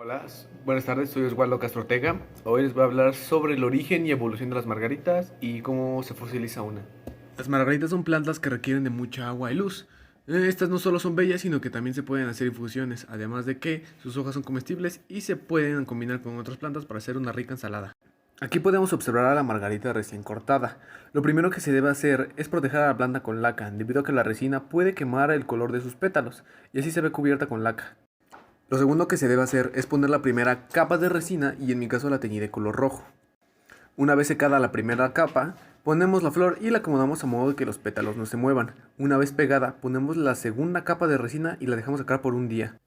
Hola, buenas tardes, soy Osvaldo Castro Ortega. Hoy les voy a hablar sobre el origen y evolución de las margaritas y cómo se fosiliza una. Las margaritas son plantas que requieren de mucha agua y luz. Estas no solo son bellas, sino que también se pueden hacer infusiones, además de que sus hojas son comestibles y se pueden combinar con otras plantas para hacer una rica ensalada. Aquí podemos observar a la margarita recién cortada. Lo primero que se debe hacer es proteger a la planta con laca, debido a que la resina puede quemar el color de sus pétalos, y así se ve cubierta con laca. Lo segundo que se debe hacer es poner la primera capa de resina y en mi caso la teñí de color rojo. Una vez secada la primera capa, ponemos la flor y la acomodamos a modo de que los pétalos no se muevan. Una vez pegada, ponemos la segunda capa de resina y la dejamos secar por un día.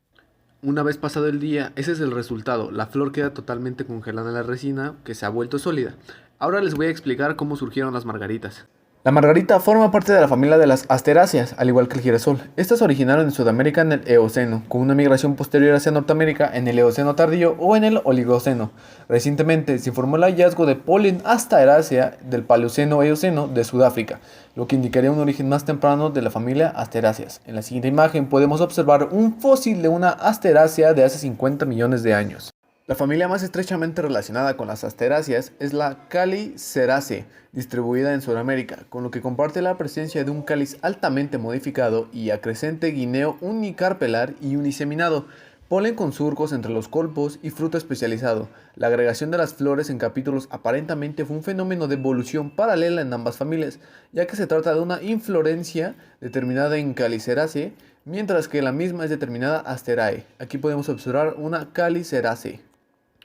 Una vez pasado el día, ese es el resultado. La flor queda totalmente congelada en la resina, que se ha vuelto sólida. Ahora les voy a explicar cómo surgieron las margaritas. La margarita forma parte de la familia de las asteráceas, al igual que el girasol. Estas se originaron en Sudamérica en el Eoceno, con una migración posterior hacia Norteamérica en el Eoceno tardío o en el Oligoceno. Recientemente se informó el hallazgo de polen asterácea del Paleoceno-Eoceno de Sudáfrica, lo que indicaría un origen más temprano de la familia Asteráceas. En la siguiente imagen podemos observar un fósil de una asterácea de hace 50 millones de años. La familia más estrechamente relacionada con las asteráceas es la Caliceraceae, distribuida en Sudamérica, con lo que comparte la presencia de un cáliz altamente modificado y acrescente guineo unicarpelar y uniseminado, polen con surcos entre los colpos y fruto especializado. La agregación de las flores en capítulos aparentemente fue un fenómeno de evolución paralela en ambas familias, ya que se trata de una inflorescencia determinada en Caliceraceae, mientras que la misma es determinada Asterae. Aquí podemos observar una Caliceraceae.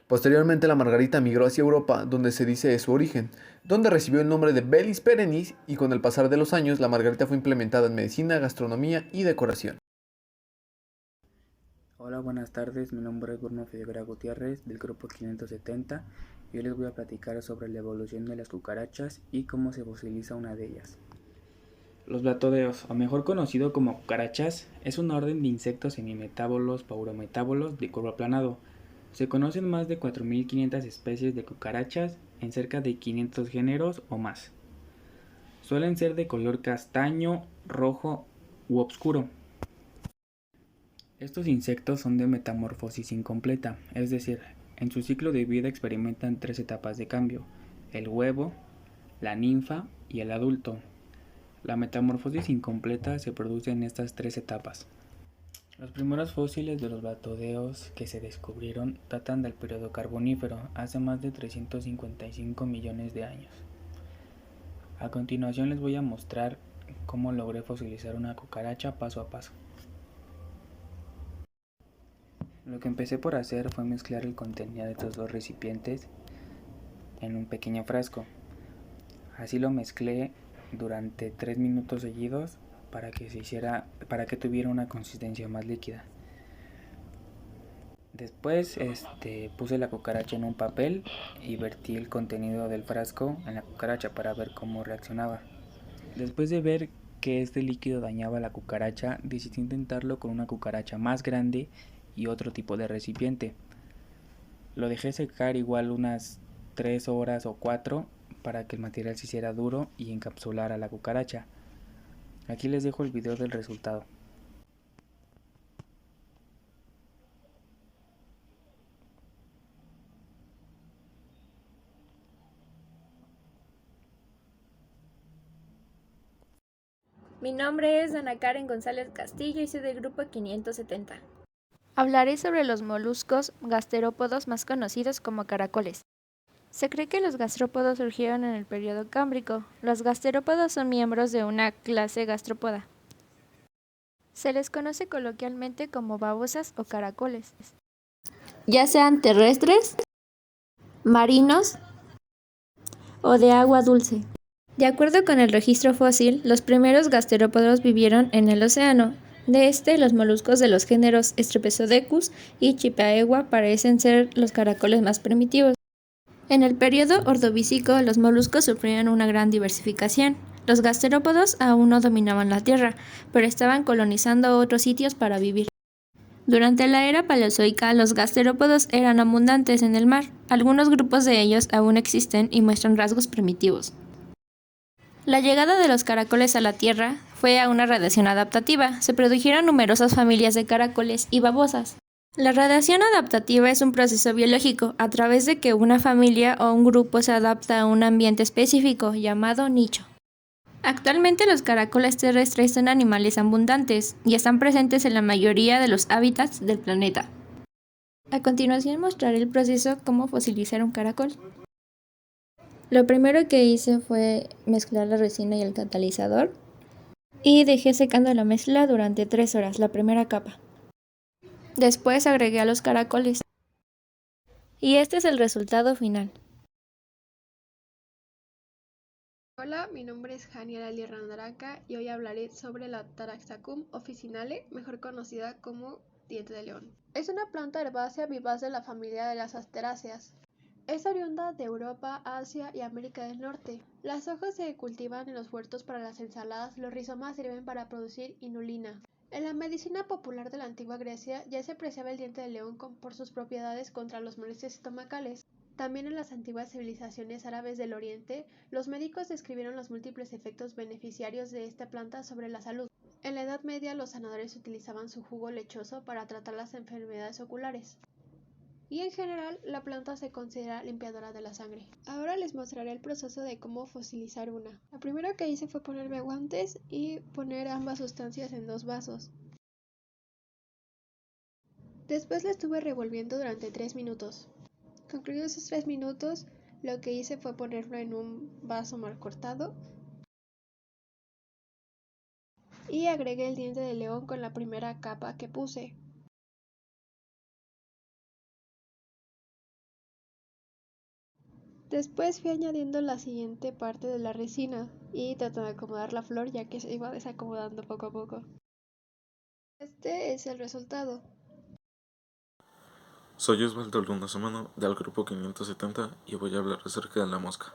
Posteriormente la margarita migró hacia Europa, donde se dice es su origen, donde recibió el nombre de Bellis perennis y con el pasar de los años la margarita fue implementada en medicina, gastronomía y decoración. Hola, buenas tardes, mi nombre es Bruno Figueroa Gutiérrez del grupo 570 y hoy les voy a platicar sobre la evolución de las cucarachas y cómo se fosiliza una de ellas. Los blatodeos, o mejor conocido como cucarachas, es un orden de insectos semimetábolos paurometábolos de cuerpo aplanado. Se conocen más de 4.500 especies de cucarachas en cerca de 500 géneros o más. Suelen ser de color castaño, rojo u oscuro. Estos insectos son de metamorfosis incompleta, es decir, en su ciclo de vida experimentan 3 etapas de cambio: el huevo, la ninfa y el adulto. La metamorfosis incompleta se produce en estas 3 etapas. Los primeros fósiles de los blatodeos que se descubrieron datan del periodo carbonífero, hace más de 355 millones de años. A continuación les voy a mostrar cómo logré fosilizar una cucaracha paso a paso. Lo que empecé por hacer fue mezclar el contenido de estos dos recipientes en un pequeño frasco. Así lo mezclé durante 3 minutos seguidos para que tuviera una consistencia más líquida. Después puse la cucaracha en un papel y vertí el contenido del frasco en la cucaracha para ver cómo reaccionaba. Después de ver que este líquido dañaba a la cucaracha, decidí intentarlo con una cucaracha más grande y otro tipo de recipiente. Lo dejé secar igual unas 3 horas o 4 para que el material se hiciera duro y encapsulara la cucaracha. Aquí les dejo el video del resultado. Mi nombre es Ana Karen González Castillo y soy del grupo 570. Hablaré sobre los moluscos gasterópodos más conocidos como caracoles. Se cree que los gastrópodos surgieron en el periodo cámbrico. Los gasterópodos son miembros de una clase gastrópoda. Se les conoce coloquialmente como babosas o caracoles, ya sean terrestres, marinos o de agua dulce. De acuerdo con el registro fósil, los primeros gasterópodos vivieron en el océano. Los moluscos de los géneros Strepsodecus y Chipaewa parecen ser los caracoles más primitivos. En el periodo ordovícico, los moluscos sufrieron una gran diversificación. Los gasterópodos aún no dominaban la Tierra, pero estaban colonizando otros sitios para vivir. Durante la era paleozoica, los gasterópodos eran abundantes en el mar. Algunos grupos de ellos aún existen y muestran rasgos primitivos. La llegada de los caracoles a la Tierra fue a una radiación adaptativa. Se produjeron numerosas familias de caracoles y babosas. La radiación adaptativa es un proceso biológico a través de que una familia o un grupo se adapta a un ambiente específico llamado nicho. Actualmente los caracoles terrestres son animales abundantes y están presentes en la mayoría de los hábitats del planeta. A continuación mostraré el proceso cómo fosilizar un caracol. Lo primero que hice fue mezclar la resina y el catalizador y dejé secando la mezcla durante 3 horas, la primera capa. Después agregué a los caracoles. Y este es el resultado final. Hola, mi nombre es Janiel Ali Randaraca y hoy hablaré sobre la Taraxacum officinale, mejor conocida como diente de león. Es una planta herbácea vivaz de la familia de las asteráceas. Es oriunda de Europa, Asia y América del Norte. Las hojas se cultivan en los huertos para las ensaladas, los rizomas sirven para producir inulina. En la medicina popular de la antigua Grecia ya se apreciaba el diente de león por sus propiedades contra los molestias estomacales. También en las antiguas civilizaciones árabes del Oriente, los médicos describieron los múltiples efectos beneficiarios de esta planta sobre la salud. En la Edad Media, los sanadores utilizaban su jugo lechoso para tratar las enfermedades oculares. Y en general, la planta se considera limpiadora de la sangre. Ahora les mostraré el proceso de cómo fosilizar una. Lo primero que hice fue ponerme guantes y poner ambas sustancias en 2 vasos. Después la estuve revolviendo durante 3 minutos. Concluidos esos 3 minutos, lo que hice fue ponerlo en un vaso mal cortado y agregué el diente de león con la primera capa que puse. Después fui añadiendo la siguiente parte de la resina y tratando de acomodar la flor ya que se iba desacomodando poco a poco. Este es el resultado. Soy Osvaldo Luna Samano del grupo 570 y voy a hablar acerca de la mosca.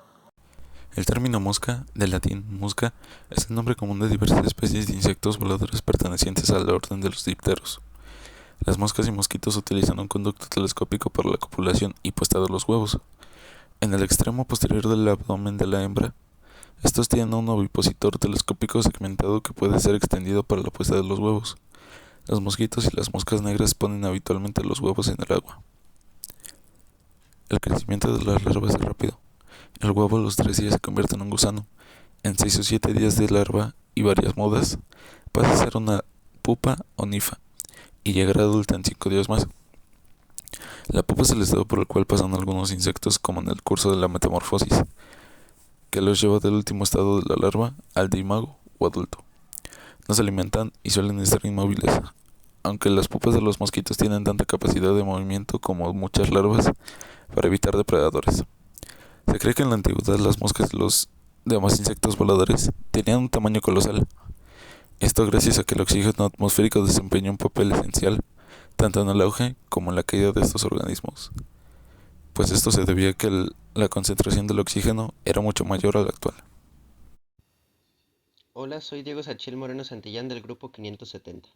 El término mosca, del latín musca, es el nombre común de diversas especies de insectos voladores pertenecientes al orden de los dipteros. Las moscas y mosquitos utilizan un conducto telescópico para la copulación y puesta de los huevos. En el extremo posterior del abdomen de la hembra, estos tienen un ovipositor telescópico segmentado que puede ser extendido para la puesta de los huevos. Los mosquitos y las moscas negras ponen habitualmente los huevos en el agua. El crecimiento de las larvas es rápido. El huevo a los 3 días se convierte en un gusano. En 6 o 7 días de larva y varias mudas, pasa a ser una pupa o nifa, y llegará adulta en 5 días más. La pupa es el estado por el cual pasan algunos insectos como en el curso de la metamorfosis, que los lleva del último estado de la larva al de imago o adulto. No se alimentan y suelen estar inmóviles, aunque las pupas de los mosquitos tienen tanta capacidad de movimiento como muchas larvas para evitar depredadores. Se cree que en la antigüedad las moscas y los demás insectos voladores tenían un tamaño colosal. Esto gracias a que el oxígeno atmosférico desempeñó un papel esencial tanto en el auge como en la caída de estos organismos, pues esto se debía a que la concentración del oxígeno era mucho mayor a la actual. Hola, soy Diego Sachiel Moreno Santillán del grupo 570.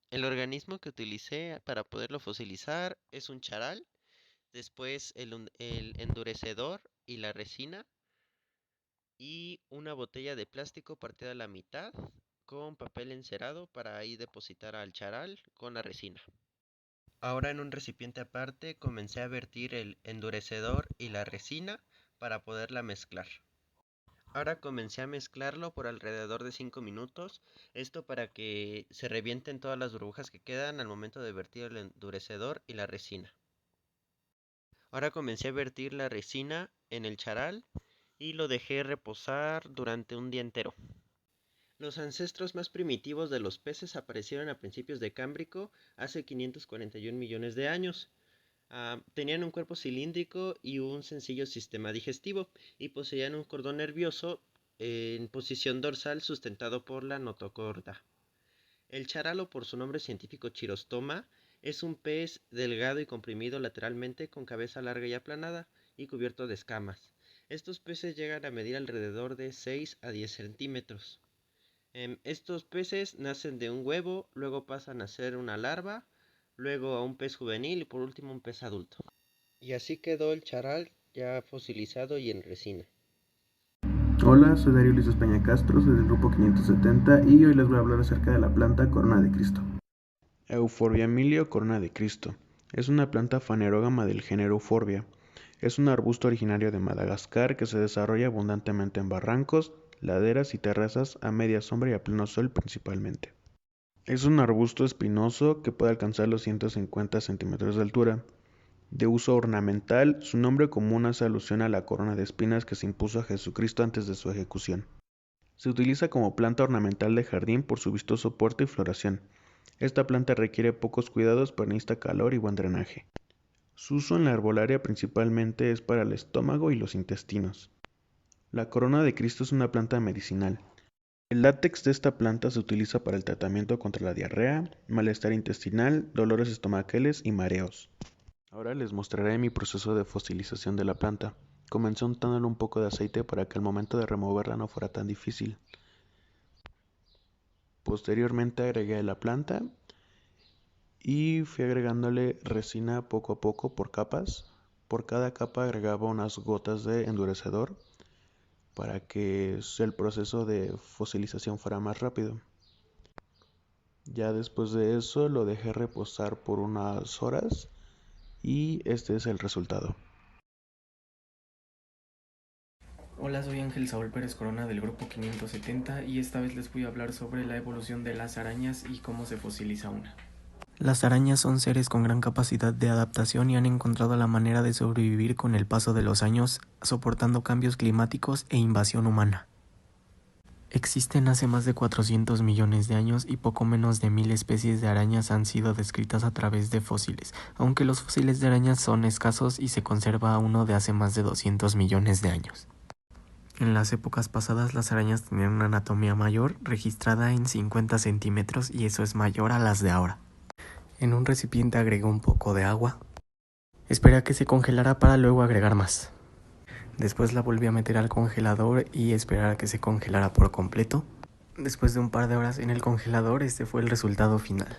El organismo que utilicé para poderlo fosilizar es un charal, después el endurecedor y la resina y una botella de plástico partida a la mitad con papel encerado para ahí depositar al charal con la resina. Ahora en un recipiente aparte comencé a vertir el endurecedor y la resina para poderla mezclar. Ahora comencé a mezclarlo por alrededor de 5 minutos, esto para que se revienten todas las burbujas que quedan al momento de vertir el endurecedor y la resina. Ahora comencé a vertir la resina en el charal y lo dejé reposar durante un día entero. Los ancestros más primitivos de los peces aparecieron a principios de Cámbrico hace 541 millones de años. Tenían un cuerpo cilíndrico y un sencillo sistema digestivo y poseían un cordón nervioso en posición dorsal sustentado por la notocorda. El charalo, por su nombre científico Chirostoma, es un pez delgado y comprimido lateralmente con cabeza larga y aplanada y cubierto de escamas. Estos peces llegan a medir alrededor de 6 a 10 centímetros. Estos peces nacen de un huevo, luego pasan a ser una larva, luego a un pez juvenil y por último un pez adulto. Y así quedó el charal ya fosilizado y en resina. Hola, soy Darío Luis España Castro, soy del grupo 570 y hoy les voy a hablar acerca de la planta corona de Cristo. Euphorbia emilia o corona de Cristo. Es una planta fanerógama del género Euphorbia. Es un arbusto originario de Madagascar que se desarrolla abundantemente en barrancos, laderas y terrazas a media sombra y a pleno sol principalmente. Es un arbusto espinoso que puede alcanzar los 150 centímetros de altura. De uso ornamental, su nombre común hace alusión a la corona de espinas que se impuso a Jesucristo antes de su ejecución. Se utiliza como planta ornamental de jardín por su vistoso porte y floración. Esta planta requiere pocos cuidados pero necesita calor y buen drenaje. Su uso en la herbolaria principalmente es para el estómago y los intestinos. La corona de Cristo es una planta medicinal. El látex de esta planta se utiliza para el tratamiento contra la diarrea, malestar intestinal, dolores estomacales y mareos. Ahora les mostraré mi proceso de fosilización de la planta. Comencé untándole un poco de aceite para que al momento de removerla no fuera tan difícil. Posteriormente agregué la planta y fui agregándole resina poco a poco por capas. Por cada capa agregaba unas gotas de endurecedor para que el proceso de fosilización fuera más rápido. Ya después de eso lo dejé reposar por unas horas y este es el resultado. Hola, soy Ángel Saúl Pérez Corona del grupo 570 y esta vez les voy a hablar sobre la evolución de las arañas y cómo se fosiliza una. Las arañas son seres con gran capacidad de adaptación y han encontrado la manera de sobrevivir con el paso de los años, soportando cambios climáticos e invasión humana. Existen hace más de 400 millones de años y poco menos de 1000 especies de arañas han sido descritas a través de fósiles, aunque los fósiles de arañas son escasos y se conserva uno de hace más de 200 millones de años. En las épocas pasadas las arañas tenían una anatomía mayor, registrada en 50 centímetros y eso es mayor a las de ahora. En un recipiente agregué un poco de agua. Esperé a que se congelara para luego agregar más. Después la volví a meter al congelador y esperar a que se congelara por completo. Después de un par de horas en el congelador, este fue el resultado final.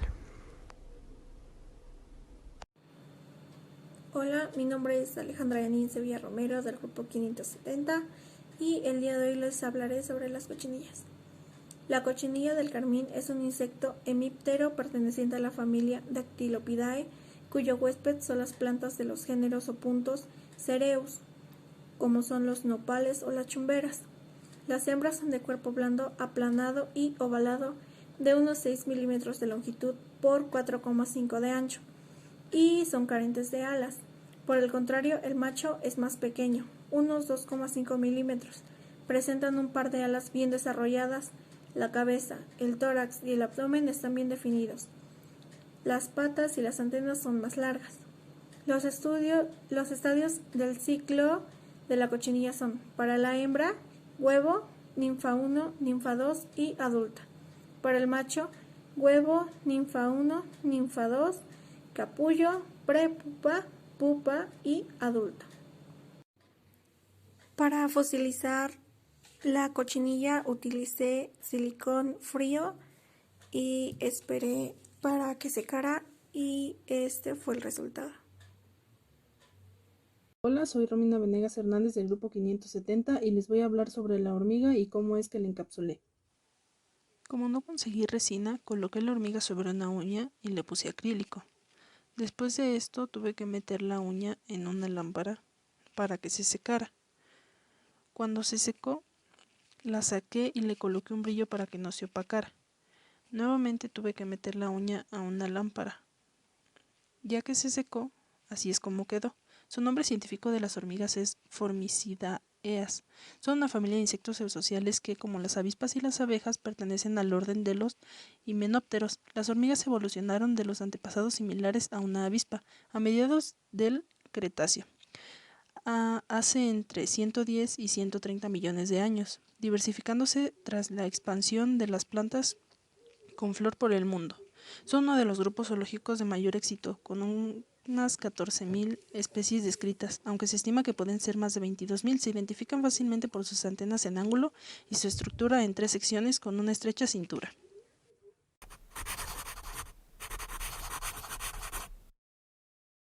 Hola, mi nombre es Alejandra Yanin Sevilla Romero del grupo 570 y el día de hoy les hablaré sobre las cochinillas. La cochinilla del carmín es un insecto hemíptero perteneciente a la familia Dactylopidae, cuyo huésped son las plantas de los géneros o puntos Cereus, como son los nopales o las chumberas. Las hembras son de cuerpo blando, aplanado y ovalado, de unos 6 milímetros de longitud por 4,5 de ancho, y son carentes de alas. Por el contrario, el macho es más pequeño, unos 2,5 milímetros. Presentan un par de alas bien desarrolladas. La cabeza, el tórax y el abdomen están bien definidos. Las patas y las antenas son más largas. Los estadios del ciclo de la cochinilla son: para la hembra, huevo, ninfa 1, ninfa 2 y adulta. Para el macho, huevo, ninfa 1, ninfa 2, capullo, prepupa, pupa y adulta. Para fosilizar la cochinilla utilicé silicón frío y esperé para que secara y este fue el resultado. Hola, soy Romina Venegas Hernández del grupo 570 y les voy a hablar sobre la hormiga y cómo es que la encapsulé. Como no conseguí resina, coloqué la hormiga sobre una uña y le puse acrílico. Después de esto tuve que meter la uña en una lámpara para que se secara. Cuando se secó, la saqué y le coloqué un brillo para que no se opacara. Nuevamente tuve que meter la uña a una lámpara. Ya que se secó, así es como quedó. Su nombre científico de las hormigas es Formicidaeas. Son una familia de insectos eusociales que, como las avispas y las abejas, pertenecen al orden de los himenópteros. Las hormigas evolucionaron de los antepasados similares a una avispa a mediados del Cretáceo, hace entre 110 y 130 millones de años, diversificándose tras la expansión de las plantas con flor por el mundo. Son uno de los grupos zoológicos de mayor éxito, con unas 14.000 especies descritas, aunque se estima que pueden ser más de 22.000. Se identifican fácilmente por sus antenas en ángulo y su estructura en 3 secciones con una estrecha cintura.